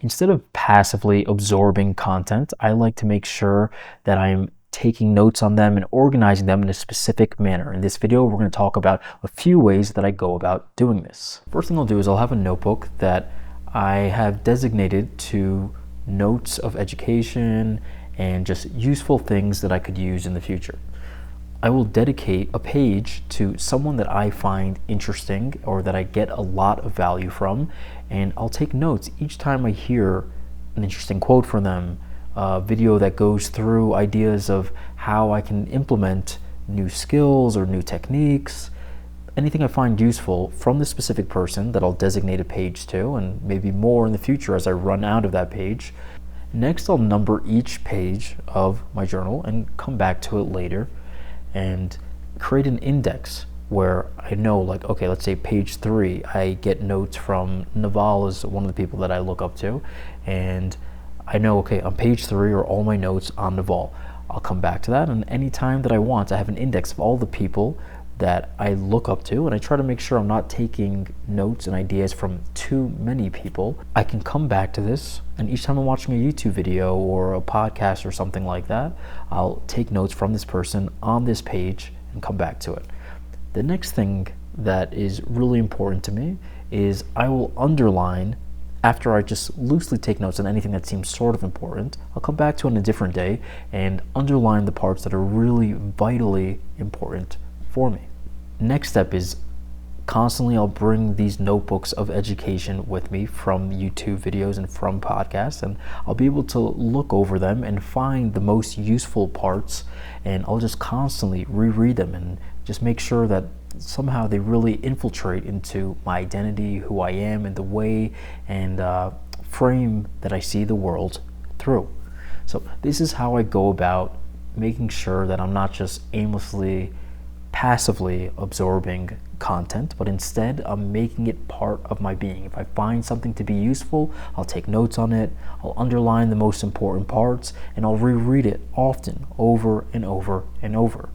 Instead of passively absorbing content, I like to make sure that I'm taking notes on them and organizing them in a specific manner. In this video, we're going to talk about a few ways that I go about doing this. First thing I'll do is I'll have a notebook that I have designated to notes of education and just useful things that I could use in the future. I will dedicate a page to someone that I find interesting or that I get a lot of value from, and I'll take notes each time I hear an interesting quote from them, a video that goes through ideas of how I can implement new skills or new techniques, anything I find useful from this specific person that I'll designate a page to, and maybe more in the future as I run out of that page. Next, I'll number each page of my journal and come back to it later and create an index where I know, like, okay, let's say page 3, I get notes from Naval, is one of the people that I look up to, and I know, okay, on page 3 are all my notes on Naval. I'll come back to that, and any time that I want, I have an index of all the people that I look up to, and I try to make sure I'm not taking notes and ideas from too many people. I can come back to this, and each time I'm watching a YouTube video or a podcast or something like that, I'll take notes from this person on this page and come back to it. The next thing that is really important to me is I will underline, after I just loosely take notes on anything that seems sort of important. I'll come back to it on a different day and underline the parts that are really vitally important for me. Next step is constantly I'll bring these notebooks of education with me from YouTube videos and from podcasts, and I'll be able to look over them and find the most useful parts, and I'll just constantly reread them and just make sure that somehow they really infiltrate into my identity, who I am, and the way and frame that I see the world through. So this is how I go about making sure that I'm not just aimlessly passively absorbing content, but instead I'm making it part of my being. If I find something to be useful, I'll take notes on it, I'll underline the most important parts, and I'll reread it often, over and over and over.